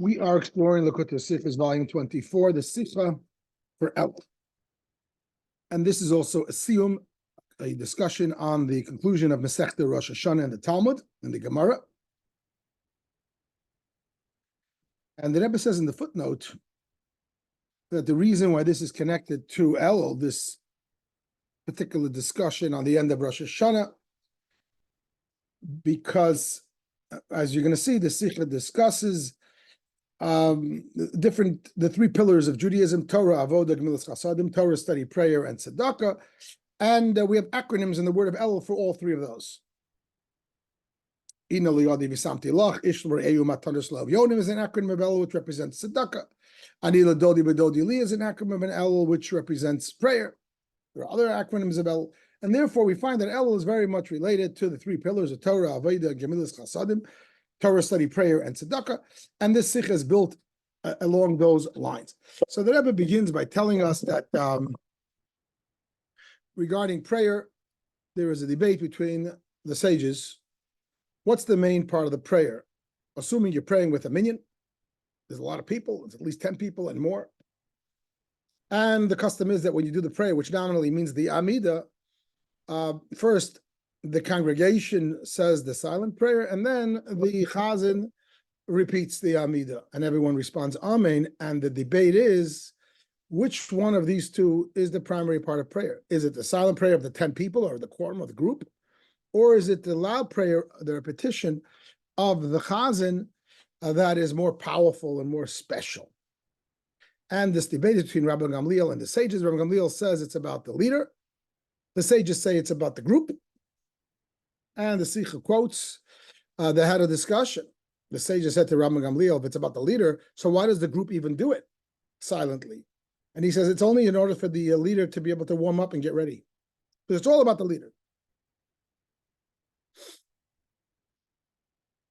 We are exploring Likutei Sichos, volume 24, the Sicha for Elul. And this is also a siyum, a discussion on the conclusion of Masechta Rosh Hashanah in the Talmud, in the Gemara. And the Rebbe says in the footnote that the reason why this is connected to Elul, this particular discussion on the end of Rosh Hashanah, because as you're going to see, the Sicha discusses the three pillars of Judaism: Torah, Avodah, Gemilas Chasadim, Torah, study, prayer, and tzedakah. And we have acronyms in the word of Elul for all three of those. Ina liyadi v'samti lach, Ishmar eyu matanos lav yonim is an acronym of Elul, which represents tzedakah. Ani ladodi b'dodi li is an acronym of Elul, which represents prayer. There are other acronyms of Elul. And therefore, we find that Elul is very much related to the three pillars of Torah, Avodah, Gemilas Chasadim, Torah, study, prayer, and tzedakah, and this Sicha is built along those lines. So the Rebbe begins by telling us that regarding prayer, there is a debate between the sages. What's the main part of the prayer? Assuming you're praying with a minyan, there's a lot of people, there's at least 10 people and more. And the custom is that when you do the prayer, which nominally means the Amidah, first, the congregation says the silent prayer, and then the Chazan repeats the Amidah, and everyone responds Amen. And the debate is, which one of these two is the primary part of prayer? Is it the silent prayer of the 10 people or the quorum of the group? Or is it the loud prayer, the repetition of the Chazan that is more powerful and more special? And this debate is between Rabbi Gamliel and the sages. Rabbi Gamliel says it's about the leader. The sages say it's about the group. And the Sicha quotes, they had a discussion. The sages said to Rabbi Gamliel, if it's about the leader, so why does the group even do it silently? And he says it's only in order for the leader to be able to warm up and get ready. Because it's all about the leader.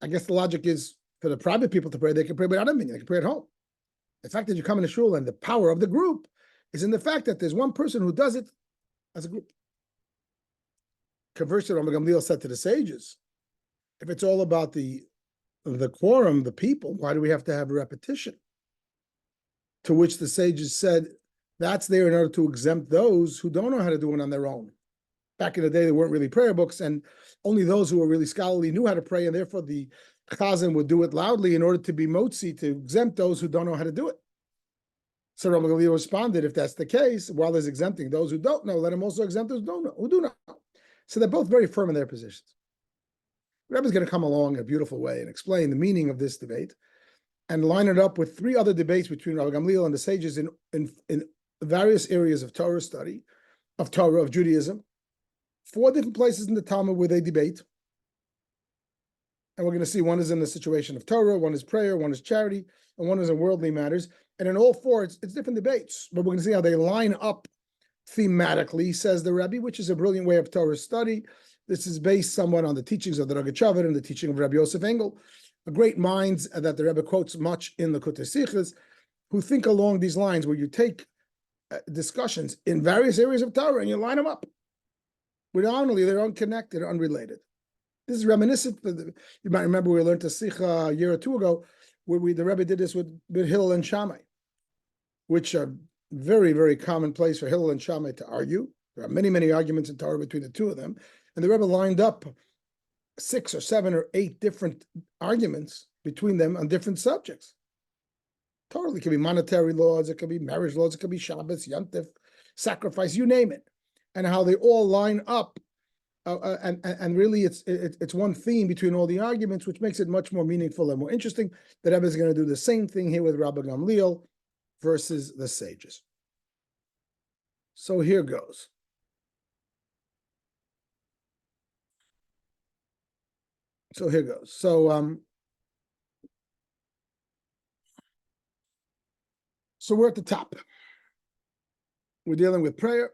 I guess the logic is for the private people to pray, they can pray without a minyan, they can pray at home. The fact that you come in a shul and the power of the group is in the fact that there's one person who does it as a group. Conversely, Rabbi Gamliel said to the sages, if it's all about the quorum, the people, why do we have to have a repetition? To which the sages said, that's there in order to exempt those who don't know how to do it on their own. Back in the day, there weren't really prayer books, and only those who were really scholarly knew how to pray, and therefore the Chazan would do it loudly in order to be motzi, to exempt those who don't know how to do it. So Rabbi Gamliel responded, if that's the case, while he's exempting those who don't know, let him also exempt those who do know. So they're both very firm in their positions. The Rebbe is going to come along in a beautiful way and explain the meaning of this debate and line it up with three other debates between Rabbi Gamliel and the sages in various areas of Torah study, of Torah, of Judaism. 4 different places in the Talmud where they debate. And we're going to see one is in the situation of Torah, one is prayer, one is charity, and one is in worldly matters. And in all 4, it's different debates. But we're going to see how they line up thematically, says the Rabbi, which is a brilliant way of Torah study. This is based somewhat on the teachings of the Rogatchover and the teaching of Rabbi Yosef Engel, great minds that the Rebbe quotes much in the Likutei Sichos, who think along these lines, where you take discussions in various areas of Torah and you line them up. Predominantly, they're unconnected, unrelated. This is reminiscent. You might remember we learned a Sicha a year or 2 ago, where the Rebbe did this with Hillel and Shammai, which are very, very common place for Hillel and Shammai to argue. There are many, many arguments in Torah between the two of them. And the Rebbe lined up 6 or 7 or 8 different arguments between them on different subjects. Totally, it could be monetary laws, it could be marriage laws, it could be Shabbos, Yantif, sacrifice, you name it. And how they all line up. And really, it's one theme between all the arguments, which makes it much more meaningful and more interesting. The Rebbe is going to do the same thing here with Rabbi Gamliel versus the sages. So here goes. So we're at the top. We're dealing with prayer.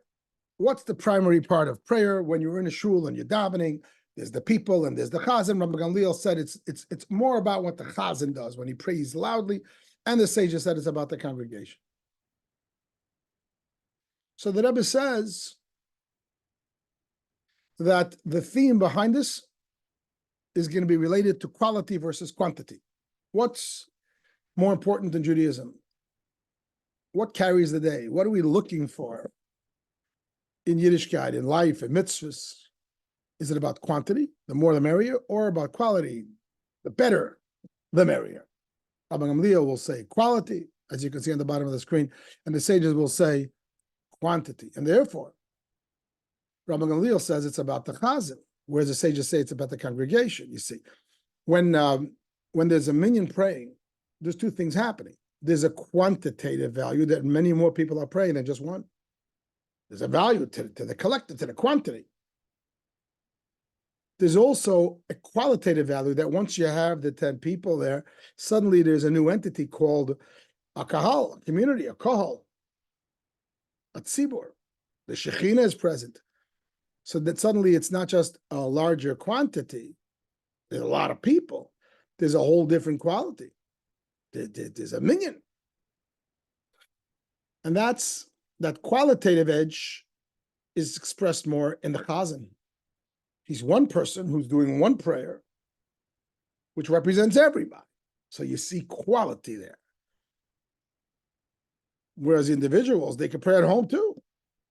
What's the primary part of prayer? When you're in a shul and you're davening, there's the people and there's the Chazan. Rabbi Gamliel said it's more about what the Chazan does when he prays loudly, and the sages said it's about the congregation. So the Rebbe says that the theme behind this is going to be related to quality versus quantity. What's more important than Judaism? What carries the day? What are we looking for in Yiddishkeit, in life, in mitzvahs? Is it about quantity, the more the merrier, or about quality, the better the merrier? Rabbi Gamliel will say quality, as you can see on the bottom of the screen, and the sages will say quantity. And therefore, Rabbi Gamliel says it's about the chazan, whereas the sages say it's about the congregation. You see, when there's a minyan praying, there's two things happening. There's a quantitative value that many more people are praying than just one. There's a value to the collective, to the quantity. There's also a qualitative value that once you have the 10 people there, suddenly there's a new entity called a kahal, a community, a kohal, a tzibur. The Shekhinah is present. So that suddenly it's not just a larger quantity. There's a lot of people. There's a whole different quality. There's a minyan. And that qualitative edge is expressed more in the chazan. He's one person who's doing one prayer, which represents everybody. So you see quality there. Whereas individuals, they can pray at home too,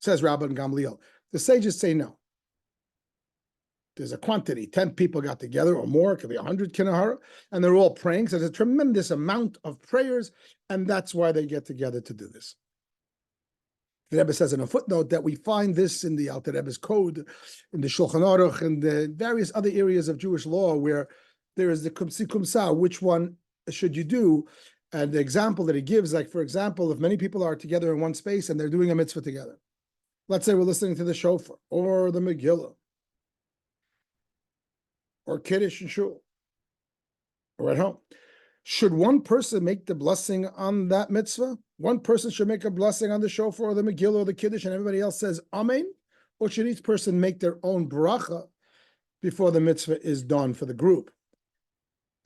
says Rabbi Gamliel. The sages say no. There's a quantity. 10 people got together or more. It could be 100 kinahara, and they're all praying. So there's a tremendous amount of prayers, and that's why they get together to do this. The Rebbe says in a footnote that we find this in the Alter Rebbe's code, in the Shulchan Aruch, and the various other areas of Jewish law where there is the kumsi kumsa, which one should you do? And the example that he gives, like for example, if many people are together in one space and they're doing a mitzvah together, let's say we're listening to the shofar or the Megillah or Kiddush and Shul or at home. Should one person make the blessing on that mitzvah? One person should make a blessing on the shofar or the Megillah or the Kiddush, and everybody else says Amen? Or should each person make their own bracha before the mitzvah is done for the group?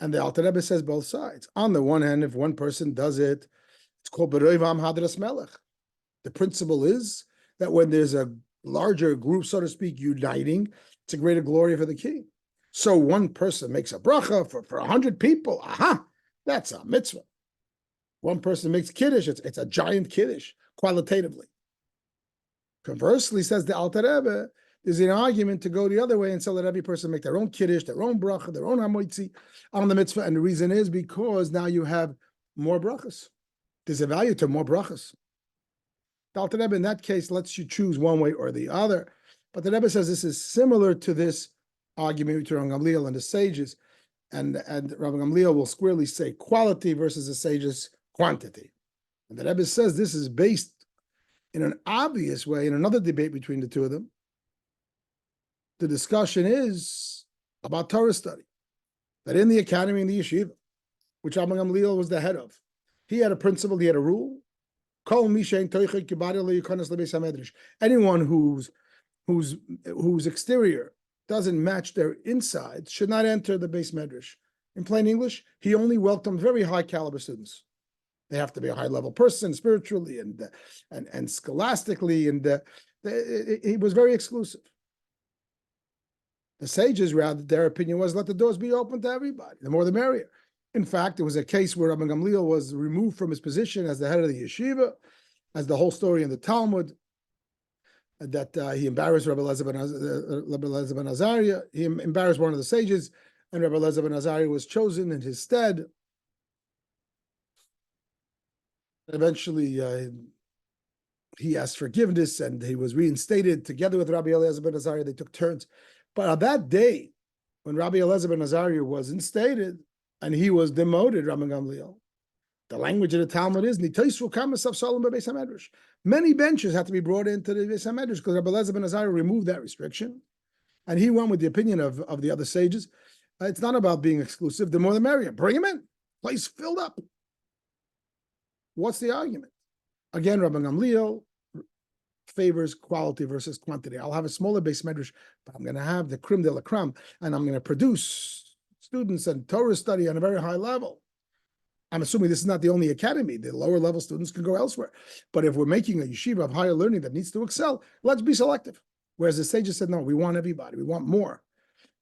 And the Alter Rebbe says both sides. On the one hand, if one person does it, it's called B'roivam Hadras Melech. The principle is that when there's a larger group, so to speak, uniting, it's a greater glory for the king. So one person makes a bracha for 100 people. Aha! That's a mitzvah. One person makes kiddush, it's a giant kiddush, qualitatively. Conversely, says the Alter Rebbe, there's an argument to go the other way and so let every person make their own kiddush, their own bracha, their own hamoitzi on the mitzvah. And the reason is because now you have more brachas. There's a value to more brachas. The Alter Rebbe, in that case, lets you choose one way or the other. But the Rebbe says this is similar to this argument between Gamliel and the sages. And Rabbi Gamliel will squarely say quality versus the sages' quantity. And the Rebbe says this is based in an obvious way in another debate between the two of them. The discussion is about Torah study. That in the academy and the yeshiva, which Rabbi Gamliel was the head of, he had a principle, he had a rule. Anyone whose exterior doesn't match their insides should not enter the base medrash. In plain English, he only welcomed very high caliber students. They have to be a high level person spiritually and scholastically, and he was very exclusive. The sages, rather, their opinion was let the doors be open to everybody. The more the merrier. In fact, there was a case where Rabbi Gamliel was removed from his position as the head of the yeshiva, as the whole story in the Talmud, that he embarrassed Rabbi Elazar ben Azariah. He embarrassed one of the sages, and Rabbi Elazar ben Azariah was chosen in his stead. Eventually, he asked forgiveness, and he was reinstated together with Rabbi Elazar ben Azariah. They took turns. But on that day, when Rabbi Elazar ben Azariah was instated, and he was demoted, Rabbi Gamliel, the language of the Talmud is many benches had to be brought into the Beis HaMedrash because Rabbi Elazar ben Azariah removed that restriction, and he went with the opinion of the other sages. It's not about being exclusive. The more the merrier. Bring him in. Place filled up. What's the argument? Again, Rabbi Gamliel favors quality versus quantity. I'll have a smaller Beis Medrash, but I'm going to have the creme de la creme, and I'm going to produce students and Torah study on a very high level. I'm assuming this is not the only academy. The lower level students can go elsewhere. But if we're making a yeshiva of higher learning that needs to excel, let's be selective. Whereas the sages said, no, we want everybody. We want more.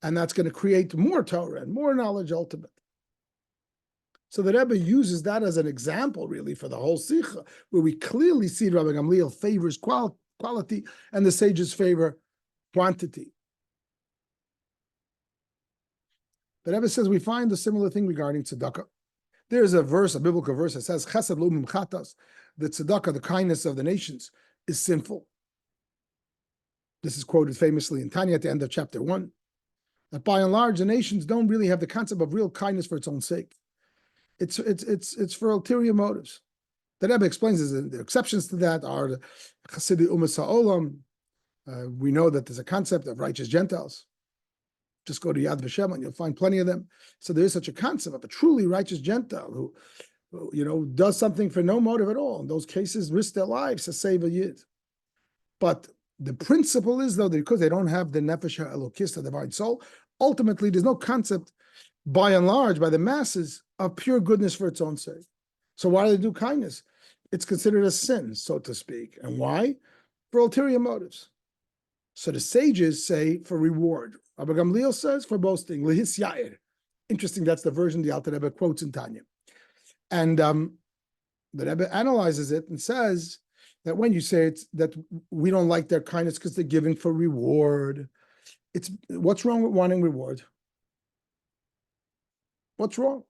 And that's going to create more Torah and more knowledge ultimately. So the Rebbe uses that as an example, really, for the whole Sicha, where we clearly see Rabbi Gamliel favors quality and the sages favor quantity. The Rebbe says we find a similar thing regarding tzedakah. There's a verse, a biblical verse that says, Chesed lo mimchatas, the tzedakah, the kindness of the nations, is sinful. This is quoted famously in Tanya at the end of chapter 1. That by and large, the nations don't really have the concept of real kindness for its own sake. It's for ulterior motives. The Rebbe explains the exceptions to that are the Chassidic Umas HaOlam. We know that there's a concept of righteous Gentiles. Just go to Yad Vashem and you'll find plenty of them. So there is such a concept of a truly righteous Gentile who does something for no motive at all. In those cases, risk their lives to save a Yid. But the principle is, though, that because they don't have the Nefesh HaElokis, the divine soul, ultimately there's no concept, by and large, by the masses, of pure goodness for its own sake. So why do they do kindness? It's considered a sin, so to speak. And why? For ulterior motives. So the sages say for reward. Rabbi Gamliel says for boasting. Lehis yair. Interesting, that's the version the Alter Rebbe quotes in Tanya. And the Rebbe analyzes it and says that when you say it's that we don't like their kindness because they're giving for reward, what's wrong with wanting reward? What's wrong?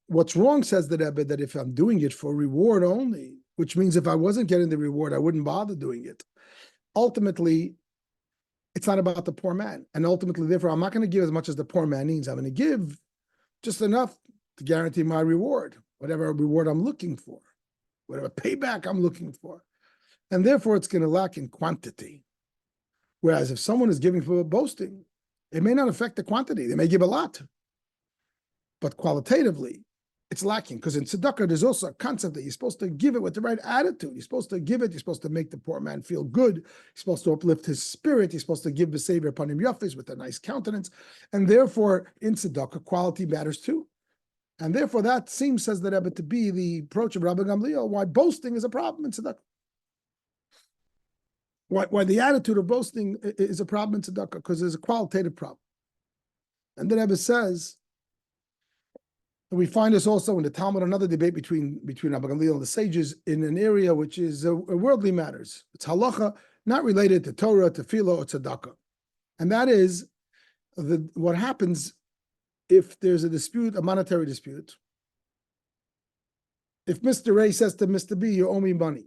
What's wrong, says the Rebbe, that if I'm doing it for reward only, which means if I wasn't getting the reward, I wouldn't bother doing it. Ultimately, it's not about the poor man. And ultimately, therefore, I'm not going to give as much as the poor man needs. I'm going to give just enough to guarantee my reward, whatever reward I'm looking for, whatever payback I'm looking for. And therefore, it's going to lack in quantity. Whereas if someone is giving for boasting, it may not affect the quantity. They may give a lot. But qualitatively, it's lacking, because in tzedakah, there's also a concept that you're supposed to give it with the right attitude. You're supposed to give it. You're supposed to make the poor man feel good. You're supposed to uplift his spirit. You're supposed to give the Savior upon him yafis with a nice countenance. And therefore, in tzedakah, quality matters too. And therefore, that seems, says the Rebbe, to be the approach of Rabbi Gamliel, why boasting is a problem in tzedakah. Why the attitude of boasting is a problem in tzedakah, because there's a qualitative problem. And the Rebbe says, and we find this also in the Talmud, another debate between Rabbi Gamliel and the sages in an area which is worldly matters. It's halacha, not related to Torah, tefillah, or tzedakah. And that is what happens if there's a dispute, a monetary dispute. If Mr. A says to Mr. B, you owe me money.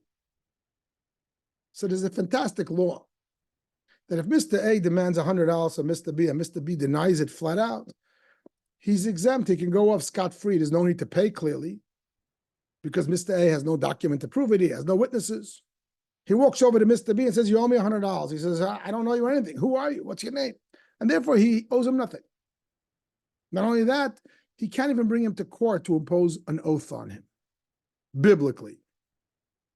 So there's a fantastic law that if Mr. A demands $100 from Mr. B and Mr. B denies it flat out, he's exempt. He can go off scot-free. There's no need to pay, clearly, because Mr. A has no document to prove it. He has no witnesses. He walks over to Mr. B and says, you owe me $100. He says, I don't owe you anything. Who are you? What's your name? And therefore, he owes him nothing. Not only that, he can't even bring him to court to impose an oath on him, biblically.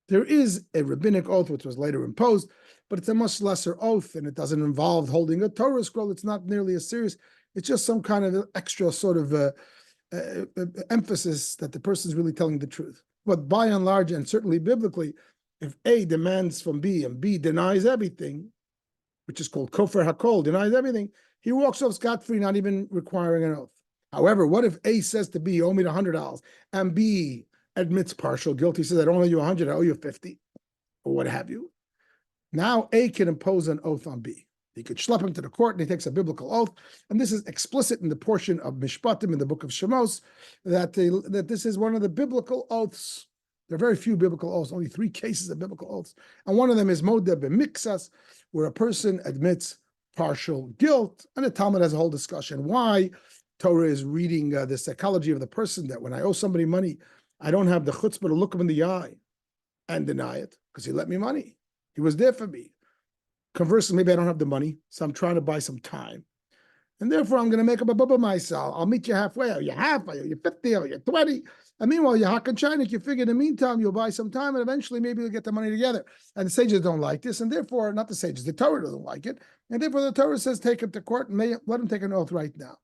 There is a rabbinic oath, which was later imposed, but it's a much lesser oath, and it doesn't involve holding a Torah scroll. It's not nearly as serious. It's just some kind of extra sort of emphasis that the person is really telling the truth. But by and large, and certainly biblically, if A demands from B and B denies everything, which is called kofer hakol, denies everything, he walks off scot-free, not even requiring an oath. However, what if A says to B, you owe me the $100, and B admits partial guilt? He says, I don't owe you 100, I owe you 50, or what have you. Now A can impose an oath on B. He could schlep him to the court, and he takes a biblical oath. And this is explicit in the portion of Mishpatim in the book of Shemos, that this is one of the biblical oaths. There are very few biblical oaths, only 3 cases of biblical oaths. And one of them is Modeh b'mixas, where a person admits partial guilt. And the Talmud has a whole discussion why Torah is reading the psychology of the person, that when I owe somebody money, I don't have the chutzpah to look him in the eye and deny it, because he lent me money. He was there for me. Conversely, maybe I don't have the money, so I'm trying to buy some time. And therefore, I'm going to make up a bubba myself. I'll meet you halfway. Are you half? Are you 50? Are you 20? And meanwhile, you're Hakan Chinik. You figure in the meantime, you'll buy some time, and eventually maybe you'll get the money together. And the sages don't like this, and therefore, not the sages, the Torah doesn't like it. And therefore, the Torah says, take him to court and let him take an oath right now.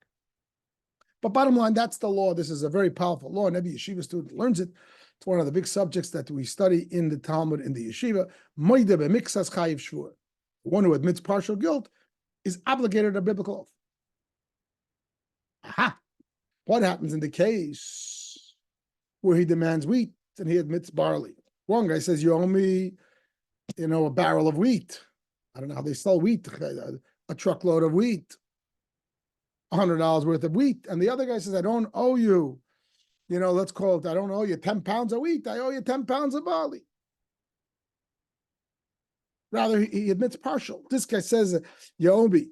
But bottom line, that's the law. This is a very powerful law, and every yeshiva student learns it. It's one of the big subjects that we study in the Talmud, in the yeshiva. Modeh b'mixas chayiv shvur. One who admits partial guilt is obligated to a biblical oath. Aha! What happens in the case where he demands wheat and he admits barley? One guy says, you owe me, a barrel of wheat. I don't know how they sell wheat, a truckload of wheat, $100 worth of wheat. And the other guy says, I don't owe you, let's call it, I don't owe you 10 pounds of wheat. I owe you 10 pounds of barley. Rather, he admits partial. This guy says, you owe me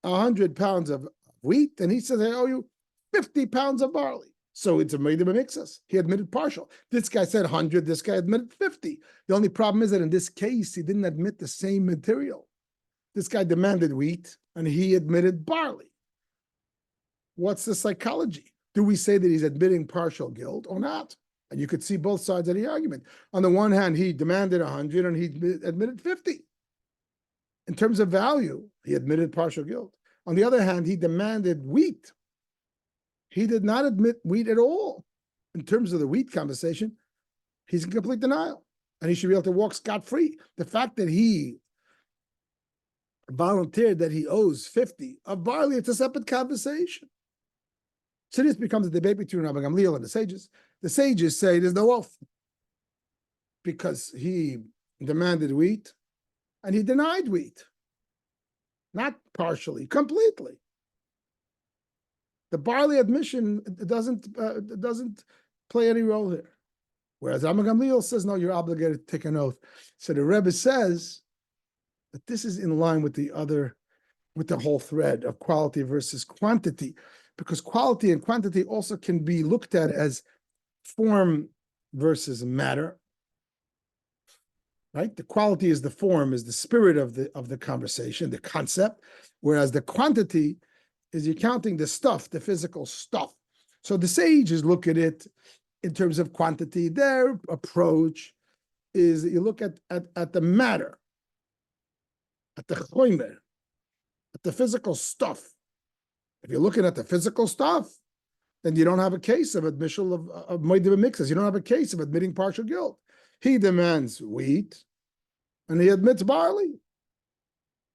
100 pounds of wheat. And he says, I owe you 50 pounds of barley. So it's a made of a mixus. He admitted partial. This guy said 100. This guy admitted 50. The only problem is that in this case, he didn't admit the same material. This guy demanded wheat and he admitted barley. What's the psychology? Do we say that he's admitting partial guilt or not? And you could see both sides of the argument. On the one hand, he demanded 100 and he admitted 50. In terms of value, he admitted partial guilt. On the other hand, he demanded wheat. He did not admit wheat at all. In terms of the wheat conversation, he's in complete denial. And he should be able to walk scot-free. The fact that he volunteered that he owes 50 of barley, it's a separate conversation. So this becomes a debate between Rabbi Gamliel and the sages. The sages say there's no oath because he demanded wheat and he denied wheat. Not partially, completely. The barley admission doesn't play any role here. Whereas Rabbi Gamliel says, no, you're obligated to take an oath. So the Rebbe says that this is in line with the whole thread of quality versus quantity, because quality and quantity also can be looked at as form versus matter. Right? The quality is the form, is the spirit of the conversation, the concept, whereas the quantity is you're counting the stuff, the physical stuff. So the sages look at it in terms of quantity. Their approach is that you look at the matter, at the choimer, at the physical stuff. If you're looking at the physical stuff, then you don't have a case of admission of moedim mixes. You don't have a case of admitting partial guilt. He demands wheat, and he admits barley.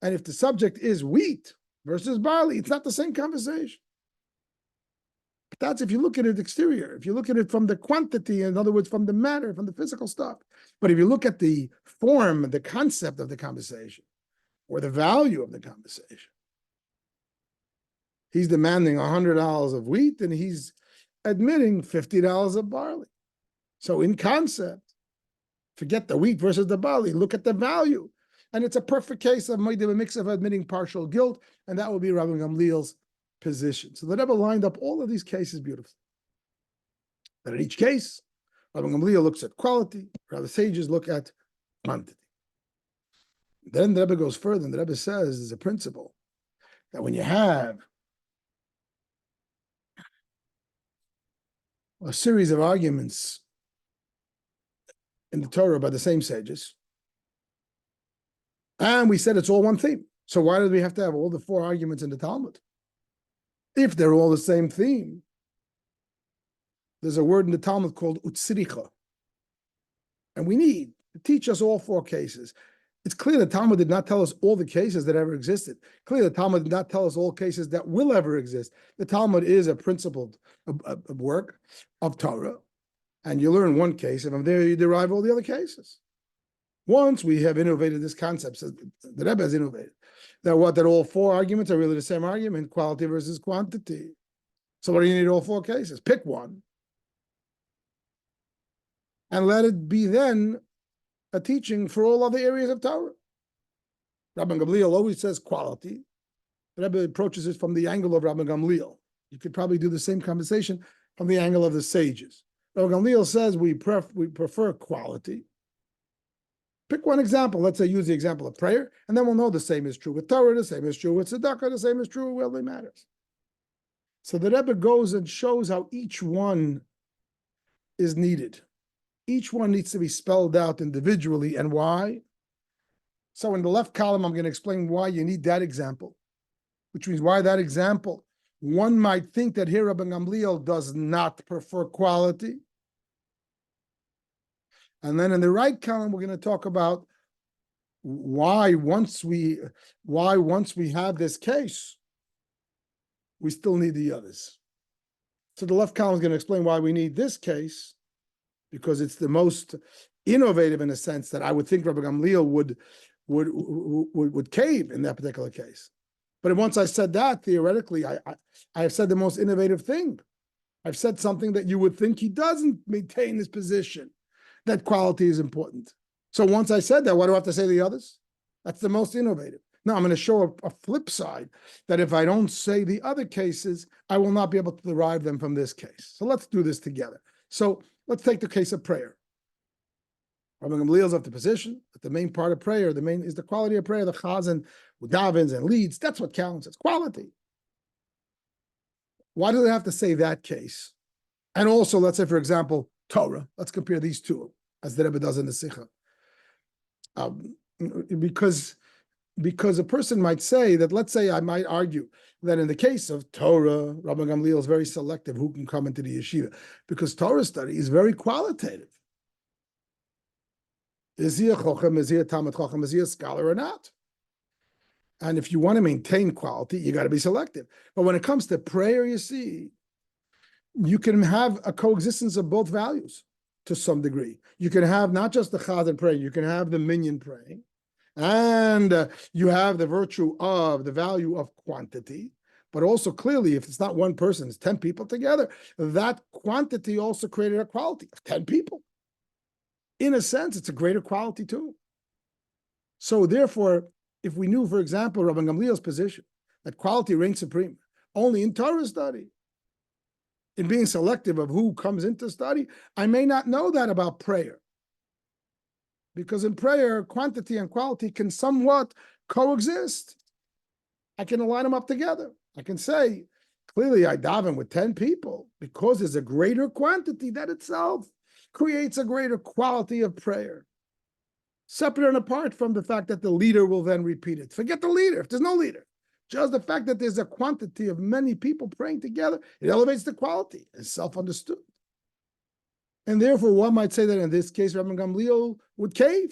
And if the subject is wheat versus barley, it's not the same conversation. But that's if you look at it exterior. If you look at it from the quantity, in other words, from the matter, from the physical stuff. But if you look at the form, the concept of the conversation, or the value of the conversation, he's demanding $100 of wheat, and he's admitting $50 of barley. So in concept, forget the wheat versus the barley. Look at the value. And it's a perfect case of a mix of admitting partial guilt, and that will be Rabbi Gamliel's position. So the Rebbe lined up all of these cases beautifully. But in each case, Rabbi Gamliel looks at quality, rather sages look at quantity. Then the Rebbe goes further, and the Rebbe says there's a principle that when you have a series of arguments in the Torah by the same sages, and we said it's all one theme. So why do we have to have all the 4 arguments in the Talmud? If they're all the same theme, there's a word in the Talmud called utsiricha. And we need to teach us all 4 cases. It's clear the Talmud did not tell us all the cases that ever existed. Clearly, the Talmud did not tell us all cases that will ever exist. The Talmud is a principled work of Torah. And you learn one case, and from there you derive all the other cases. Once we have innovated this concept, so the Rebbe has innovated, that all 4 arguments are really the same argument, quality versus quantity. So what do you need all 4 cases? Pick one. And let it be then a teaching for all other areas of Torah. Rabbi Gamliel always says quality. The Rebbe approaches it from the angle of Rabbi Gamliel. You could probably do the same conversation from the angle of the sages. Rabbi Gamliel says we prefer quality. Pick one example. Let's say use the example of prayer, and then we'll know the same is true with Torah, the same is true with tzedakah, the same is true with worldly matters. So the Rebbe goes and shows how each one is needed. Each one needs to be spelled out individually, and why. So in the left column, I'm going to explain why you need that example, which means why that example. One might think that here Rabbi Gamliel does not prefer quality. And then in the right column, we're going to talk about why once we have this case, we still need the others. So the left column is going to explain why we need this case, because it's the most innovative in a sense that I would think Rabbi Gamliel would cave in that particular case. But once I said that, theoretically, I have said the most innovative thing. I've said something that you would think he doesn't maintain his position, that quality is important. So once I said that, what do I have to say to the others? That's the most innovative. Now I'm going to show a flip side, that if I don't say the other cases, I will not be able to derive them from this case. So let's do this together. So let's take the case of prayer. Rabbi Gamliel is of the position that the main part of prayer, the main is the quality of prayer, the chazan, davens and leads. That's what counts. It's quality. Why do they have to say that case? And also, let's say, for example, Torah. Let's compare these two, as the Rebbe does in the Sicha. Because a person might say that, let's say I might argue that in the case of Torah, Rabbi Gamliel is very selective who can come into the yeshiva, because Torah study is very qualitative. Is he a chochem, is he a talmid chochem, is he a scholar or not? And if you want to maintain quality, you got to be selective. But when it comes to prayer, you see, you can have a coexistence of both values to some degree. You can have not just the chazan praying, you can have the minyan praying, and you have the virtue of the value of quantity. But also clearly, if it's not one person, it's 10 people together, that quantity also created a quality of 10 people. In a sense, it's a greater quality too. So therefore, if we knew, for example, Rabbi Gamliel's position, that quality reigns supreme only in Torah study, in being selective of who comes into study, I may not know that about prayer. Because in prayer, quantity and quality can somewhat coexist. I can align them up together. I can say, clearly I daven with 10 people because there's a greater quantity that itself creates a greater quality of prayer. Separate and apart from the fact that the leader will then repeat it. Forget the leader, if there's no leader. Just the fact that there's a quantity of many people praying together, it elevates the quality. It's self-understood. And therefore, one might say that in this case, Rabbi Gamliel would cave.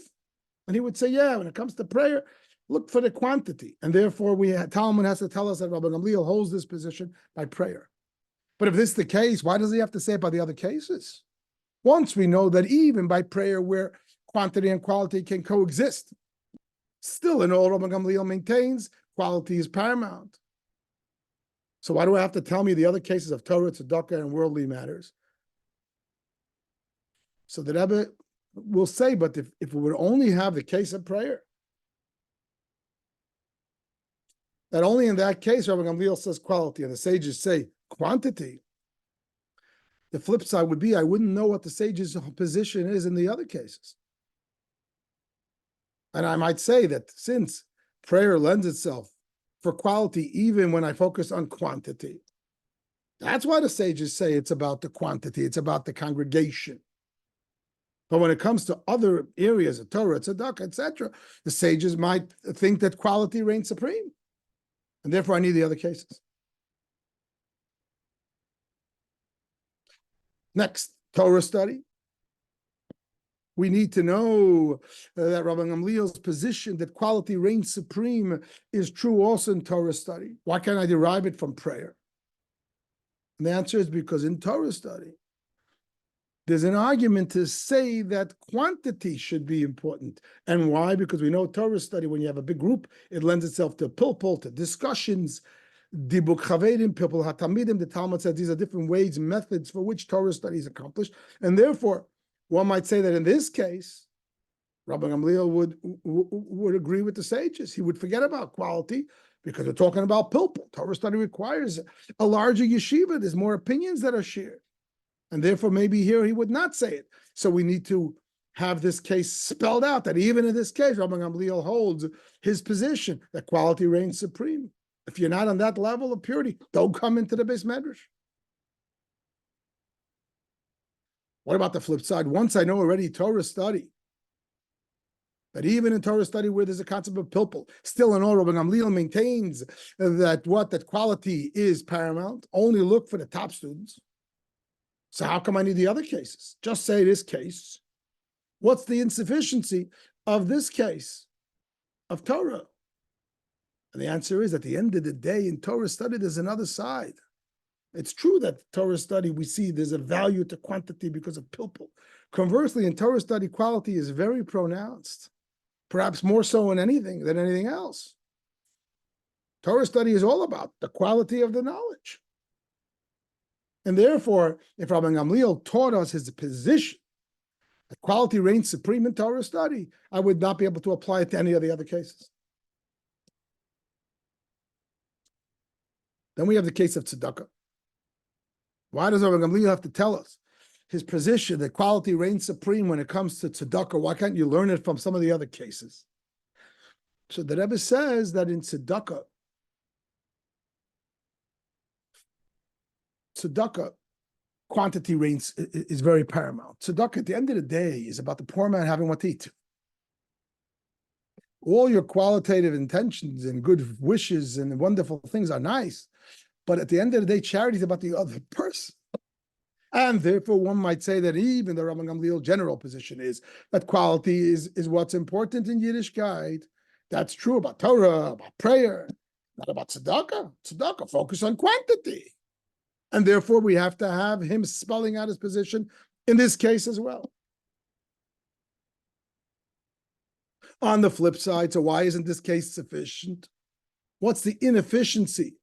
And he would say, yeah, when it comes to prayer, look for the quantity. And therefore, Talmud has to tell us that Rabbi Gamliel holds this position by prayer. But if this is the case, why does he have to say it by the other cases? Once we know that even by prayer where quantity and quality can coexist, still in all, Rabbi Gamliel maintains quality is paramount. So why do I have to tell me the other cases of Torah, tzedakah, and worldly matters? So the Rebbe will say, but if we would only have the case of prayer, that only in that case, Rabbi Gamliel says quality, and the sages say quantity. The flip side would be, I wouldn't know what the sage's position is in the other cases. And I might say that since prayer lends itself for quality, even when I focus on quantity, that's why the sages say it's about the quantity, it's about the congregation. But when it comes to other areas of Torah, tzedakah, etc., the sages might think that quality reigns supreme. And therefore, I need the other cases. Next, Torah study. We need to know that Rabbi Gamliel's position that quality reigns supreme is true also in Torah study. Why can't I derive it from prayer? And the answer is because in Torah study, there's an argument to say that quantity should be important. And why? Because we know Torah study, when you have a big group, it lends itself to pilpul, to discussions, dibuk chavedim, pilpul hatamidim. The Talmud says these are different ways, methods for which Torah study is accomplished. And therefore, one might say that in this case, Rabbi Gamliel would agree with the sages. He would forget about quality because we're talking about pilpul. Torah study requires a larger yeshiva. There's more opinions that are shared. And therefore, maybe here he would not say it. So we need to have this case spelled out, that even in this case, Rabbi Gamliel holds his position, that quality reigns supreme. If you're not on that level of purity, don't come into the Beis Medrash. What about the flip side? Once I know already Torah study, that even in Torah study where there's a concept of pilpul, still in all, Rabbi Gamliel maintains that quality is paramount. Only look for the top students. So how come I need the other cases? Just say this case. What's the insufficiency of this case of Torah? And the answer is, at the end of the day, in Torah study, there's another side. It's true that Torah study, we see there's a value to quantity because of pilpul. Conversely, in Torah study, quality is very pronounced, perhaps more so than anything else. Torah study is all about the quality of the knowledge. And therefore, if Rabbi Gamliel taught us his position, that quality reigns supreme in Torah study, I would not be able to apply it to any of the other cases. Then we have the case of tzedakah. Why does Rabbi Gamliel have to tell us his position that quality reigns supreme when it comes to tzedakah? Why can't you learn it from some of the other cases? So the Rebbe says that in tzedakah, quantity reigns is very paramount. Tzedakah, at the end of the day, is about the poor man having what to eat. All your qualitative intentions and good wishes and wonderful things are nice, but at the end of the day, charity is about the other person. And therefore, one might say that even the Rabbi Gamliel general position is that quality is what's important in Yiddishkeit. That's true about Torah, about prayer, not about tzedakah. Tzedakah focus on quantity. And therefore, we have to have him spelling out his position in this case as well. On the flip side, so why isn't this case sufficient? What's the insufficiency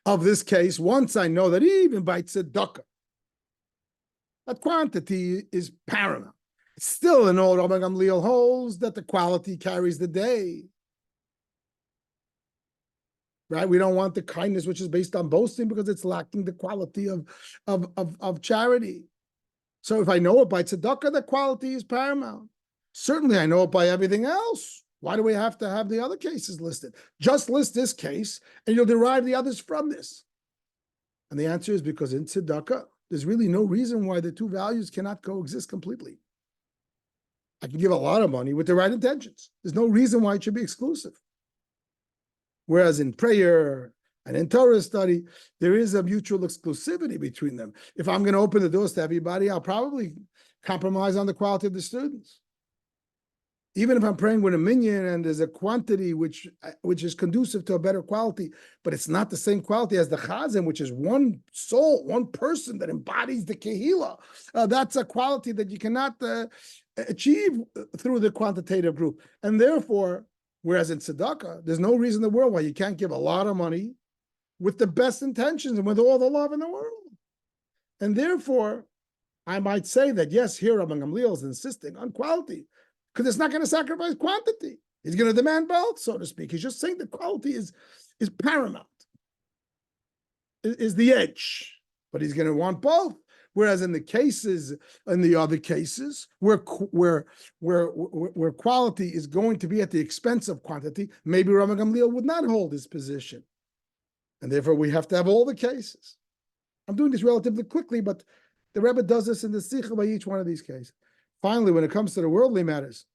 of this case? Once I know that even by tzedakah, that quantity is paramount. Still, in all, Rabbi Gamliel holds that the quality carries the day. Right? We don't want the kindness which is based on boasting because it's lacking the quality of charity. So if I know it by tzedakah, the quality is paramount. Certainly I know it by everything else. Why do we have to have the other cases listed? Just list this case and you'll derive the others from this. And the answer is because in tzedakah, there's really no reason why the two values cannot coexist completely. I can give a lot of money with the right intentions. There's no reason why it should be exclusive. Whereas in prayer and in Torah study, there is a mutual exclusivity between them. If I'm going to open the doors to everybody, I'll probably compromise on the quality of the students. Even if I'm praying with a minyan and there's a quantity which is conducive to a better quality, but it's not the same quality as the chazan, which is one soul, one person that embodies the kehillah. That's a quality that you cannot achieve through the quantitative group. And therefore, whereas in tzedakah, there's no reason in the world why you can't give a lot of money with the best intentions and with all the love in the world. And therefore, I might say that, yes, here Rabbi Gamliel is insisting on quality because it's not going to sacrifice quantity. He's going to demand both, so to speak. He's just saying the quality is paramount, is the edge, but he's going to want both. Whereas in the other cases, where quality is going to be at the expense of quantity, maybe Rabbi Gamliel would not hold his position. And therefore, we have to have all the cases. I'm doing this relatively quickly, but the Rebbe does this in the Sicha by each one of these cases. Finally, when it comes to the worldly matters,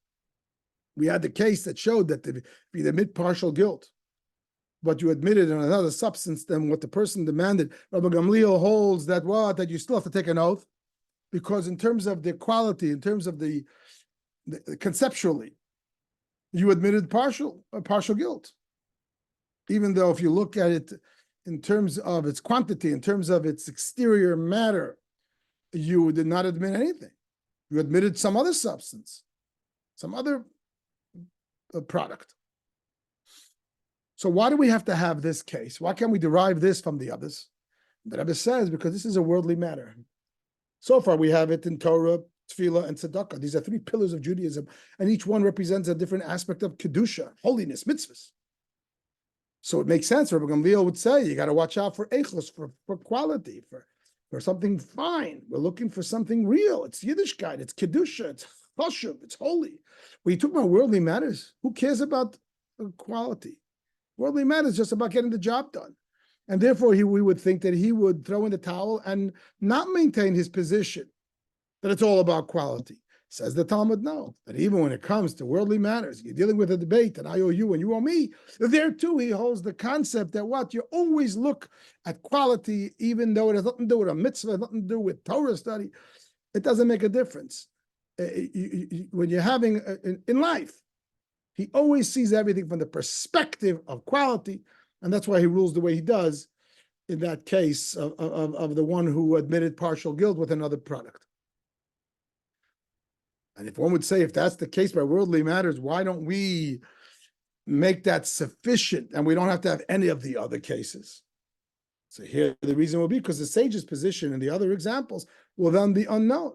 we had the case that showed that if you admit partial guilt, but you admitted in another substance than what the person demanded, Rabbi Gamliel holds that that you still have to take an oath, because in terms of the quality, in terms of the conceptually, you admitted partial guilt. Even though if you look at it in terms of its quantity, in terms of its exterior matter, you did not admit anything. You admitted some other substance, some other product. So why do we have to have this case? Why can't we derive this from the others? The Rebbe says, because this is a worldly matter. So far, we have it in Torah, Tefillah, and Tzedakah. These are three pillars of Judaism, and each one represents a different aspect of Kedusha, holiness, mitzvahs. So it makes sense. Rabbi Gamliel would say, you got to watch out for echos, for quality, for something fine. We're looking for something real. It's Yiddishkeit, it's Kedusha, it's chashuv, it's holy. When you talk about worldly matters, who cares about quality? Worldly matters just about getting the job done. And therefore, we would think that he would throw in the towel and not maintain his position, that it's all about quality. Says the Talmud, no, that even when it comes to worldly matters, you're dealing with a debate, and I owe you and you owe me, there too he holds the concept that you always look at quality, even though it has nothing to do with a mitzvah, nothing to do with Torah study. It doesn't make a difference. When you're having, in life, he always sees everything from the perspective of quality, And that's why he rules the way he does in that case of the one who admitted partial guilt with another product. And if one would say, if that's the case by worldly matters, why don't we make that sufficient and we don't have to have any of the other cases? So here the reason will be because the sage's position in the other examples will then be unknown.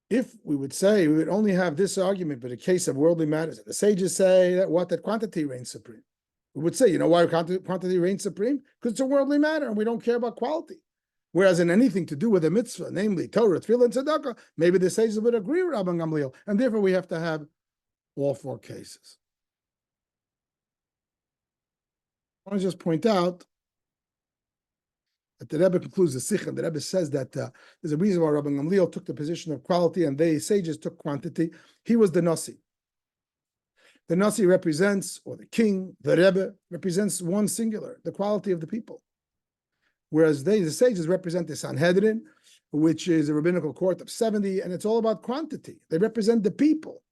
If we would say we would only have this argument, but a case of worldly matters, the sages say that quantity reigns supreme. We would say, you know why quantity reigns supreme? Because it's a worldly matter and we don't care about quality. Whereas in anything to do with a mitzvah, namely Torah, Tefillah, and Tzedakah, maybe the sages would agree with Rabbi Gamliel, and therefore we have to have all four cases. I want to just point out that the Rebbe concludes the Sicha, and the Rebbe says that there's a reason why Rabbi Gamliel took the position of quality and they sages took quantity. He was the Nasi. The Nasi represents, or the king, the Rebbe, represents one singular, the quality of the people. Whereas the sages represent the Sanhedrin, which is a rabbinical court of 70, and it's all about quantity. They represent the people.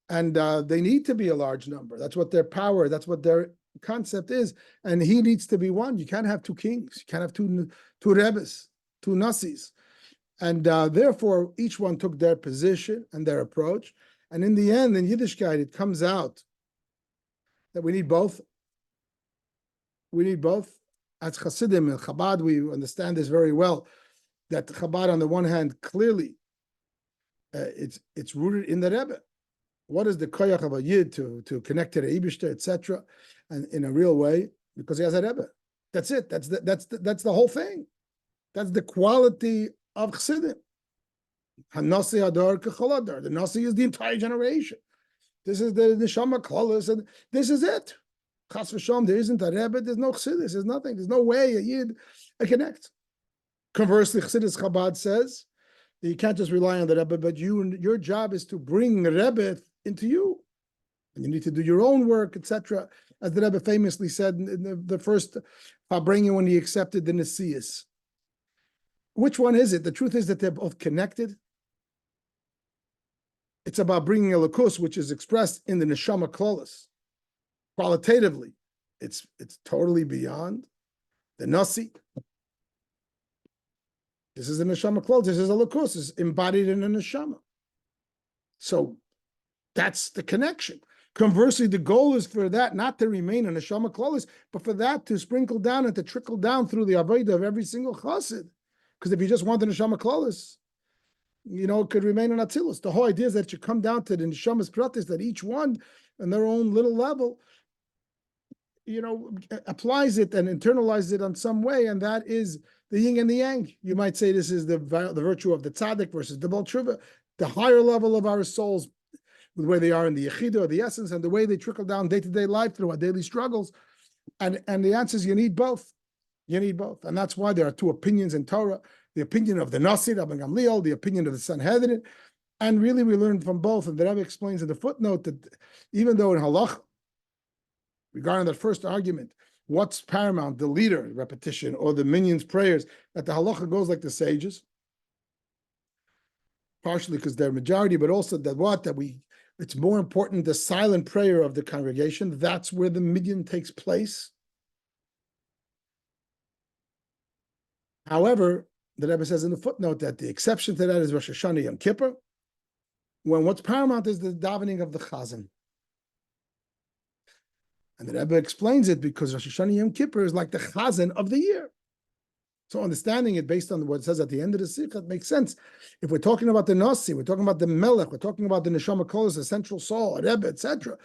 And they need to be a large number. That's what their power, that's what their concept is. And he needs to be one. You can't have two kings. You can't have two Rebbes, two Nasis. And therefore, each one took their position and their approach. And in the end, in Yiddishkeit, it comes out that we need both. We need both. As Hasidim and Chabad, we understand this very well, that Chabad, on the one hand, clearly, it's rooted in the Rebbe. What is the koyach of a yid to connect to the Eibishter, etc., and in a real way? Because he has a Rebbe. That's it. That's the whole thing. That's the quality of Chassidim. Hanasi Adar Kecholodar. The Nasi is the entire generation. This is the Neshama Klolos, and this is it. Chas v'sham, there isn't a Rebbe, there's no Chassidus, there's nothing, there's no way a Yid connect. Conversely, Chassidus Chabad says that you can't just rely on the Rebbe, but your job is to bring the Rebbe into you. And you need to do your own work, etc. As the Rebbe famously said in the first Fabrenga when he accepted the Nesius. Which one is it? The truth is that they're both connected. It's about bringing a lakus, which is expressed in the Neshama Klolos. Qualitatively, it's totally beyond the Nasi. This is the Neshama Klolos. This is a lakus. It's embodied in a Neshama. So that's the connection. Conversely, the goal is for that not to remain a Neshama Klolos, but for that to sprinkle down and to trickle down through the avodah of every single chassid. Because if you just want the Neshama Klolos, it could remain an Atzilus. The whole idea is that you come down to the Neshama's pratis, that each one on their own little level, applies it and internalizes it on some way, and that is the yin and the yang. You might say this is the virtue of the tzaddik versus the Baal Tshuva, the higher level of our souls, the way they are in the Yechidah or the essence, and the way they trickle down day-to-day life through our daily struggles. And the answer is you need both. You need both. And that's why there are two opinions in Torah, the opinion of the Nasi, Rabbi Gamliel, the opinion of the Sanhedrin. And really we learn from both. And the Rebbe explains in the footnote that even though in Halach, regarding that first argument, what's paramount, the leader repetition or the minyan's prayers, that the halacha goes like the sages, partially because they're majority, but also that it's more important the silent prayer of the congregation. That's where the minyan takes place. However, the Rebbe says in the footnote that the exception to that is Rosh Hashanah Yom Kippur, when what's paramount is the davening of the chazan. And the Rebbe explains it because Rosh Hashanah Yom Kippur is like the chazan of the year. So understanding it based on what it says at the end of the Sicha, it makes sense. If we're talking about the Nasi, we're talking about the Melech, we're talking about the Neshama Klolos, the central soul, Rebbe, etc.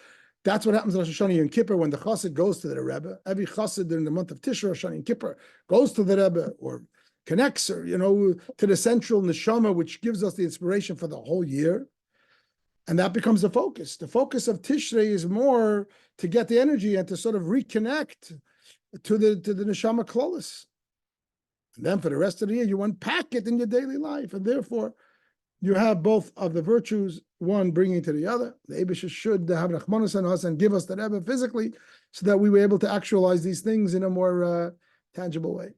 That's what happens in Rosh Hashanah Yom Kippur when the chassid goes to the Rebbe. Every chassid during the month of Tishrei, Rosh Hashanah Yom Kippur, goes to the Rebbe or connects her, to the central Neshama, which gives us the inspiration for the whole year. And that becomes the focus. The focus of Tishrei is more to get the energy and to sort of reconnect to the Neshama Klolos. And then for the rest of the year, you unpack it in your daily life. And therefore, you have both of the virtues, one bringing to the other. The Eibusha should have Rachmanus on us and give us the Rebbe physically so that we were able to actualize these things in a more tangible way.